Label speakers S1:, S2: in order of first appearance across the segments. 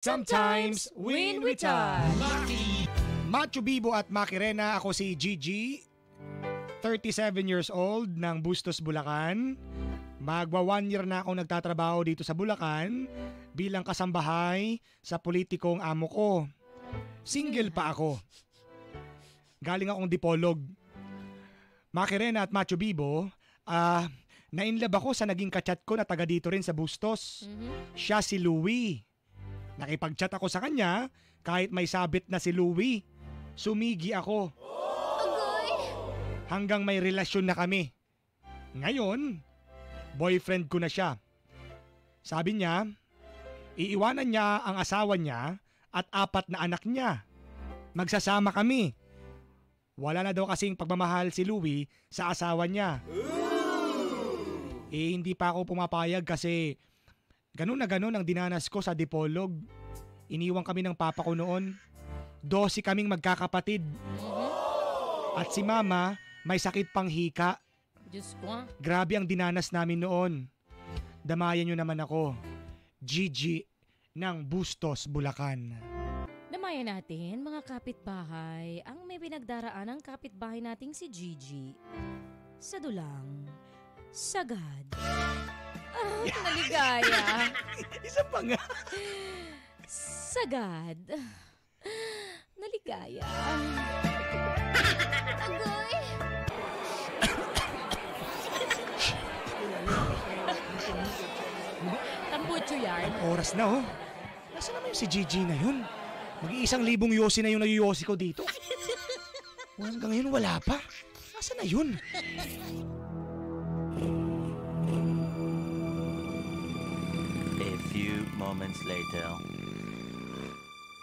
S1: Sometimes, win with us. Macho Bibo at Maki Rena, ako si Gigi. 37 years old ng Bustos, Bulacan. Magwa 1 year na akong nagtatrabaho dito sa Bulacan bilang kasambahay sa politikong amo ko. Single pa ako. Galing akong Dipolog. Maki Rena at Macho Bibo, na-inlove ako sa naging kachat ko na taga dito rin sa Bustos. Siya si Louie. Nakipag-chat ako sa kanya kahit may sabit na si Louie. Sumigi ako. Hanggang may relasyon na kami. Ngayon, boyfriend ko na siya. Sabi niya, iiwanan niya ang asawa niya at 4 na anak niya. Magsasama kami. Wala na daw kasing pagmamahal si Louie sa asawa niya. Hindi pa ako pumapayag kasi ganun na ganun ang dinanas ko sa Dipolog. Iniwan kami ng papa ko noon. 12 kaming magkakapatid. At si mama may sakit pang hika.
S2: Diyos ko.
S1: Grabe ang dinanas namin noon. Damayan nyo naman ako. Gigi ng Bustos, Bulacan.
S2: Damayan natin mga kapitbahay ang may pinagdaraan ng kapitbahay nating si Gigi. Sa dulang, sagad. Naligaya.
S1: Isa pa nga.
S2: Sagad. Naligaya. Agoy. Tambutso yan.
S1: Oras na oh. Nasaan naman yung si Gigi na yun? Mag-1,000 yosi na yung nayoyosi ko dito. Hanggang ngayon wala pa. Nasaan na yun?
S3: A few moments later.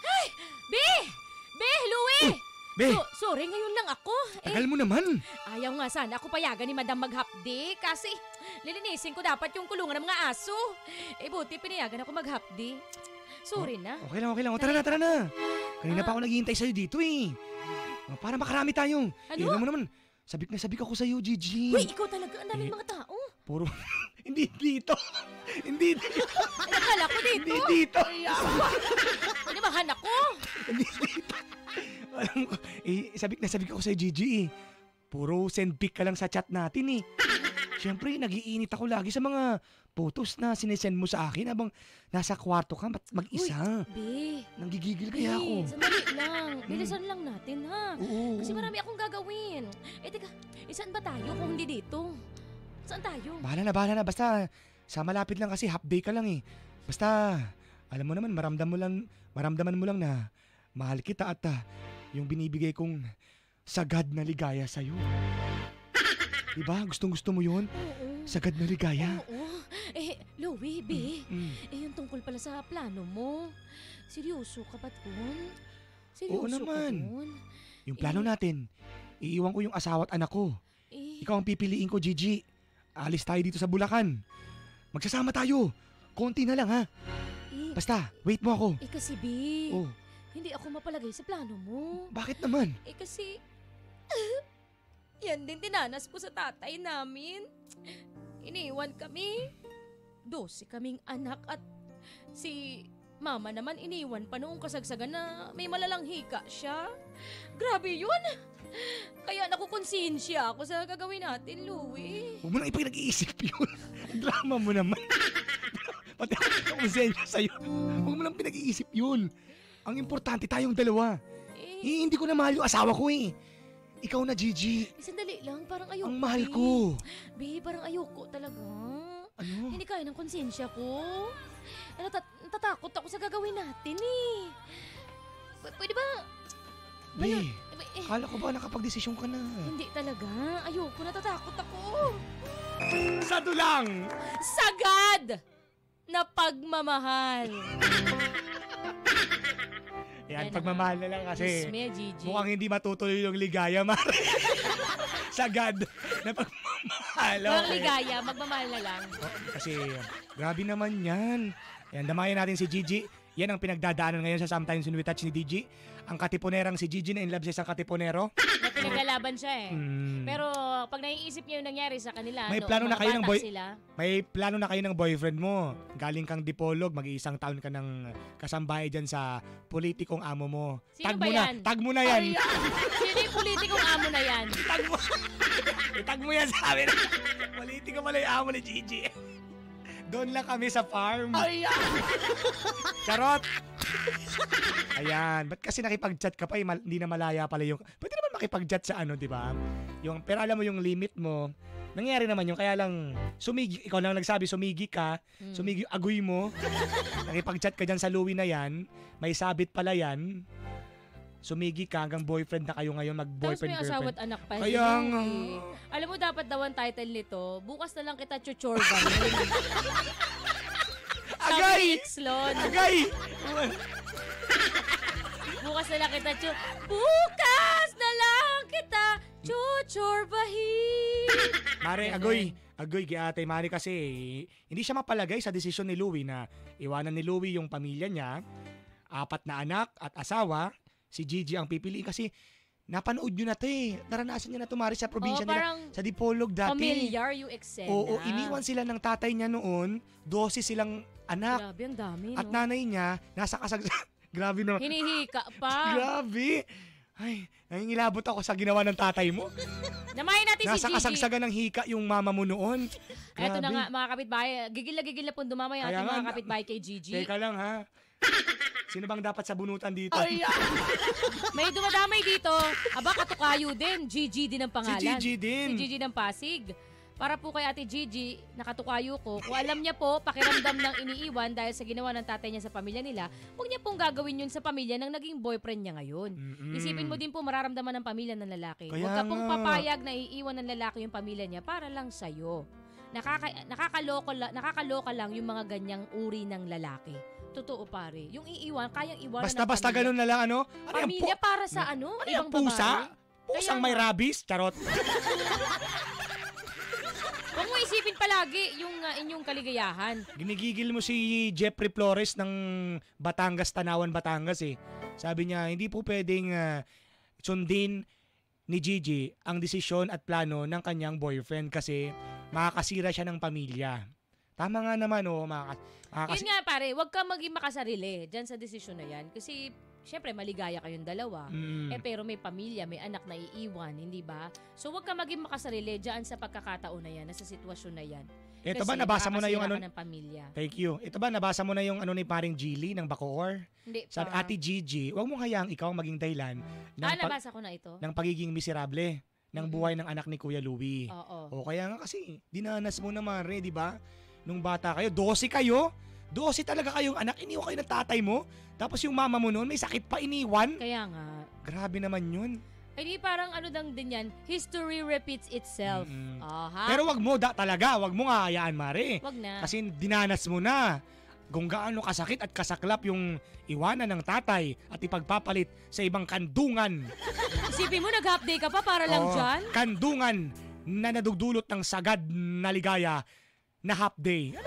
S2: Hey! Be! Be! Louie!
S1: Be!
S2: Sorry, ngayon lang ako.
S1: Tagal mo naman.
S2: Ayaw nga sana ako payagan ni Madam mag-hapdi kasi lilinisin ko dapat yung kulungan ng mga aso. Buti pinayagan ako mag-hapdi. Sorry na.
S1: Okay lang. O, tara na. Kanina pa ako naghihintay sa'yo dito eh. Para makarami tayo.
S2: Ano?
S1: Alam mo naman, sabik na sabik ako sa'yo, Gigi.
S2: Uy, ikaw talaga. Ang daming mga tao.
S1: Puro, hindi dito. Hindi dito.
S2: Nakala ko dito.
S1: Hindi dito.
S2: Panimahan ako.
S1: Hindi dito. Alam ko, sabik na sabik ako sa'yo, Gigi eh. Puro send pic ka lang sa chat natin eh. Siyempre, nagiinit ako lagi sa mga photos na sinesend mo sa akin habang nasa kwarto ka mag-isa.
S2: Uy, Be.
S1: Nanggigigil kaya ako.
S2: Sandali lang. Bilisan lang natin, ha?
S1: Oo.
S2: Kasi marami akong gagawin. Teka, saan ba tayo kung hindi dito? Saan tayo?
S1: Bahala na. Basta, sa malapit lang kasi half day ka lang eh. Basta, alam mo naman, maramdaman mo lang na mahal kita at yung binibigay kong sagad na ligaya sa'yo. Diba? Gustong-gusto mo yun?
S2: Oo.
S1: Sagad na ligaya.
S2: Oo. Louie, Be. Yung tungkol pala sa plano mo. Seryoso ka ba dun?
S1: Oo
S2: Seryoso
S1: naman.
S2: ka dun?
S1: Yung plano natin, iiwan ko yung asawa at anak ko. Ikaw ang pipiliin ko, Gigi. Alis tayo dito sa Bulacan. Magsasama tayo. Konti na lang, ha? Basta, wait mo ako.
S2: Kasi, B, hindi ako mapalagay sa plano mo.
S1: Bakit naman?
S2: Kasi, yan din dinanas ko sa tatay namin. Iniwan kami. 12 kaming anak at si mama naman iniwan pa noong kasagsagan na may malalang hika siya. Grabe yun. Kaya nakukonsensya ako sa gagawin natin, Louie.
S1: Huwag mo nang ipinag-iisip yun. Drama mo naman. Pati ako nakukonsensya sa'yo. Huwag mo nang pinag-iisip yun. Ang importante tayong dalawa. Hindi ko na mahal yung asawa ko eh. Ikaw na, Gigi.
S2: Sandali lang, parang ayoko.
S1: Ang mahal ko.
S2: Be, parang ayoko talaga.
S1: Ano?
S2: Hindi kaya ng konsensya ko. Natatakot ako sa gagawin natin eh. Pwede ba?
S1: Be, akala ko ba nakapag-desisyon ka na?
S2: Hindi talaga. Ayoko, natatakot ako.
S1: Sa dulang!
S2: Sagad na pagmamahal.
S1: Yan, pagmamahal na lang kasi
S2: Isme, Gigi.
S1: mukhang hindi matutuloy yung ligaya, Mare. Sagad na pagmamahal.
S2: Walang ligaya, magmamahal na lang.
S1: Kasi grabe naman yan. Yan, damayan natin si Gigi. Yan ang pinagdadaanan ngayon sa Sometimes When We Touch ni DJ. Ang katipunerang si Gigi na in love sa isang katipunero.
S2: Na pinaglalaban siya eh. Pero pag naiisip niya yung nangyari sa kanila,
S1: May
S2: noong
S1: plano na
S2: mga
S1: kayo ng
S2: bata sila,
S1: May plano na kayo ng boyfriend mo. Galing kang Dipolog, mag-iisang taon ka ng kasambahay dyan sa politikong amo mo.
S2: Sino
S1: Tag
S2: ba
S1: mo na,
S2: yan?
S1: tag mo na yan.
S2: Sino yung politikong amo na yan?
S1: Tag mo. Itag mo yan sa amin. Politiko pala yung amo ni Gigi. Doon lang kami sa farm. Charot. Ayan, ba't kasi nakipag-chat ka pa hindi na malaya pala yung... Pwede naman makipag-chat sa ano, di ba? Pero alam mo yung limit mo, nangyari naman yung kaya lang ikaw lang nagsabi, sumigi ka, agoy mo, nakipag-chat ka dyan sa Louie na yan, may sabit pala yan, sumigi ka hanggang boyfriend na kayo ngayon,
S2: Tapos
S1: mag-boyfriend,
S2: may asawa
S1: girlfriend.
S2: at anak pa.
S1: Kaya nga.
S2: Alam mo, dapat daw ang title nito, bukas na lang kita chuchorban.
S1: Agay!
S2: Xlon.
S1: Agay!
S2: Bukas na lang kita Bukas na lang kita chuchorbahin.
S1: Mare, agoy, giatay, Mare, kasi hindi siya mapalagay sa desisyon ni Louie na iwanan ni Louie yung pamilya niya, 4 na anak at asawa, si Gigi ang pipiliin kasi napanood nyo na to eh. Naranasan nyo na to, Mare, sa probinsya nila. Sa Dipolog dati.
S2: Familiar yung eksena.
S1: Oo, iniwan sila ng tatay niya noon, 12 silang anak.
S2: Grabe, ang dami, no?
S1: At nanay niya, nasa Grabe no.
S2: Hinihika pa.
S1: Grabe. Ay, nangingilabot ako sa ginawa ng tatay mo.
S2: Namahin natin
S1: Nasa
S2: si Gigi.
S1: kasagsagan ng hika yung mama mo noon. Grabe.
S2: Eto na nga, mga kapitbahay. Gigil na po dumamay ang
S1: Kaya
S2: ating mga
S1: nga,
S2: kapitbahay kay Gigi.
S1: Teka lang ha. Sino bang dapat sa bunutan dito?
S2: May dumadamay dito. Aba, katukayo din. Gigi din ang pangalan.
S1: Si Gigi din.
S2: Si Gigi ng Pasig. Para po kay Ate Gigi, nakatukayo ko, kung alam niya po, pakiramdam ng iniiwan dahil sa ginawa ng tatay niya sa pamilya nila, huwag niya pong gagawin yun sa pamilya ng naging boyfriend niya ngayon. Isipin mo din po, mararamdaman ng pamilya ng lalaki.
S1: Kaya
S2: Huwag ka pong
S1: nga.
S2: papayag na iiwan ng lalaki yung pamilya niya para lang sa'yo. Nakakaloka lang yung mga ganyang uri ng lalaki. Totoo, pare. Yung iiwan, kayang iwanan
S1: Basta-basta
S2: ng pamilya.
S1: ganun na lang ano? Ano yan,
S2: Pamilya para sa ano?
S1: Ano yan,
S2: Ibang
S1: pusa?
S2: babae?
S1: Pusang
S2: Kaya
S1: may
S2: nga.
S1: rabies? Charot.
S2: Huwag mo isipin palagi yung inyong kaligayahan.
S1: Ginigigil mo si Jeffrey Flores ng Batangas, Tanawan, Batangas eh. Sabi niya, hindi po pwedeng sundin ni Gigi ang desisyon at plano ng kanyang boyfriend kasi makakasira siya ng pamilya. Tama nga naman, oh.
S2: Yun nga pare, huwag ka maging makasarili dyan sa desisyon na yan. Kasi, syempre, maligaya kayong dalawa. Pero may pamilya, may anak na iiwan, hindi ba? So, huwag ka maging makasarili dyan sa pagkakataon na yan, sa sitwasyon na yan.
S1: Ito
S2: Kasi
S1: ba, nabasa mo na yung ano?
S2: makakasira ka ng pamilya.
S1: Thank you. Ito ba, nabasa mo na yung ano ni paring Gili ng Bacoor?
S2: Hindi
S1: Sabi,
S2: pa.
S1: Ate Gigi, huwag mo hayaang ikaw maging dahilan
S2: Nabasa ko na ito.
S1: ng pagiging miserable ng buhay ng anak ni Kuya Louie.
S2: Oo.
S1: O kaya nga kasi, dinanas mo naman rin, di ba? Nung bata kayo, 12 kayo. 12 talaga kayong anak, iniwan kayo ng tatay mo. Tapos yung mama mo noon, may sakit pa iniwan.
S2: Kaya nga.
S1: Grabe naman yun.
S2: Ay, di parang ano lang din yan, history repeats itself. Aha.
S1: Pero wag mo, talaga, wag mo nga hayaan, Mare.
S2: Wag na.
S1: Kasi dinanas mo na kung gaano kasakit at kasaklap yung iwanan ng tatay at ipagpapalit sa ibang kandungan.
S2: Isipin mo, nag-half day ka pa para lang
S1: Oo,
S2: dyan?
S1: Kandungan na nadudulot ng sagad na ligaya na half day.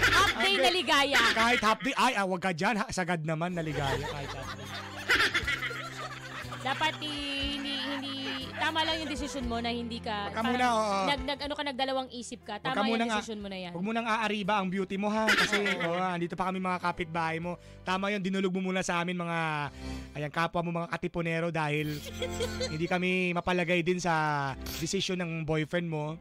S2: Half day na ligaya.
S1: Kahit half day, wag ka dyan, sagad naman na ligaya. Kahit half day.
S2: Dapat hindi tama lang yung desisyon mo na hindi ka
S1: Wag ka muna, oo.
S2: nagdalawang isip ka.
S1: Wag ka
S2: Tama yung
S1: munang
S2: desisyon mo na yan.
S1: Huwag mo nang aariba ang beauty mo ha. Kasi andito pa kami mga kapitbahay mo. Tama yun, dinulog mo muna sa amin mga kapwa mo mga katipunero dahil hindi kami mapalagay din sa desisyon ng boyfriend mo.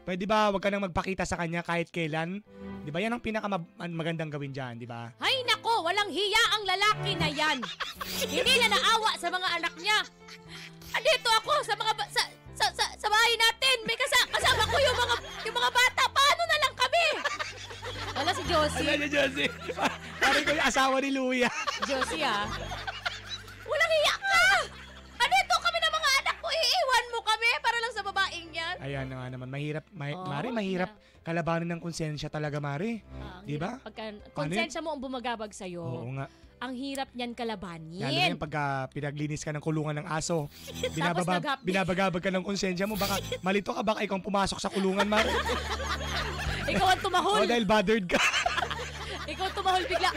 S1: Pwede ba wag ka nang magpakita sa kanya kahit kailan? Di ba yan ang pinakamagandang gawin dyan, di ba?
S2: Hay nako, walang hiya ang lalaki na yan. Hindi na naawa sa mga anak niya. Andito ako sa mga sa bahay natin. May kasama ko yung mga bata. Paano na lang kami? Wala si Josie.
S1: Alam niyo, Josie. Parang ko yung asawa ni Louie.
S2: Josie walang hiya ka. Andito kami ng mga anak ko. Iiwan mo kami para lang sa babaeng yan.
S1: Ayan na nga naman. Mahirap,
S2: Oo,
S1: Mare, mahirap kalabanin ng konsensya talaga, Mare. Di ba?
S2: Pagka konsensya mo ang bumagabag sa'yo,
S1: Oo nga.
S2: ang hirap niyan kalabanin.
S1: Lalo na yung pagka pinaglinis ka ng kulungan ng aso.
S2: nag-update.
S1: Binabagabag ka ng konsensya mo. Baka malito ka, baka ikaw ang pumasok sa kulungan, Mare.
S2: Ikaw ang tumahol.
S1: O dahil bothered ka.
S2: Ikaw tumahol bigla.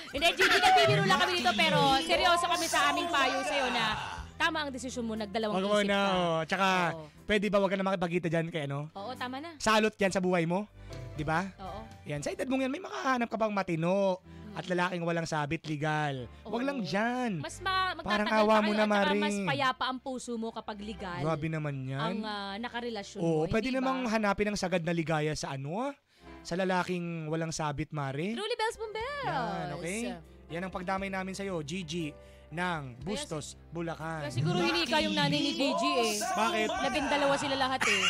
S2: Hindi, Gigi, nagbibiro lang kami dito pero seryoso kami sa aming payo sa'yo na tama ang desisyon mo, nagdalawang
S1: Wag mo
S2: isip
S1: na,
S2: ka.
S1: oh. Tsaka,
S2: Oo.
S1: pwede ba wag ka na makipagkita dyan kay ano?
S2: Oo, tama na.
S1: Salot yan sa buhay mo. Di ba?
S2: Oo.
S1: Yan, sa edad mong yan, may makahanap ka bang matino at lalaking walang sabit legal. Wag
S2: Oo.
S1: lang dyan.
S2: Mas
S1: Parang
S2: magtatagal
S1: awa
S2: pa
S1: mo
S2: kayo
S1: na,
S2: at saka
S1: Mari.
S2: mas payapa ang puso mo kapag legal
S1: Grabe naman yan.
S2: ang nakarelasyon
S1: Oo,
S2: mo.
S1: pwede
S2: hindi
S1: namang
S2: ba?
S1: hanapin ang sagad na ligaya sa ano? Sa lalaking walang sabit, Mari.
S2: Truly Bells Bomberos.
S1: Yan, okay? Yan ang pagdamay namin sa'yo, Gigi, ng Bustos, Bulacan.
S2: Kaya siguro hinika yung nanay ni Gigi eh.
S1: Bakit?
S2: 12 sila lahat eh.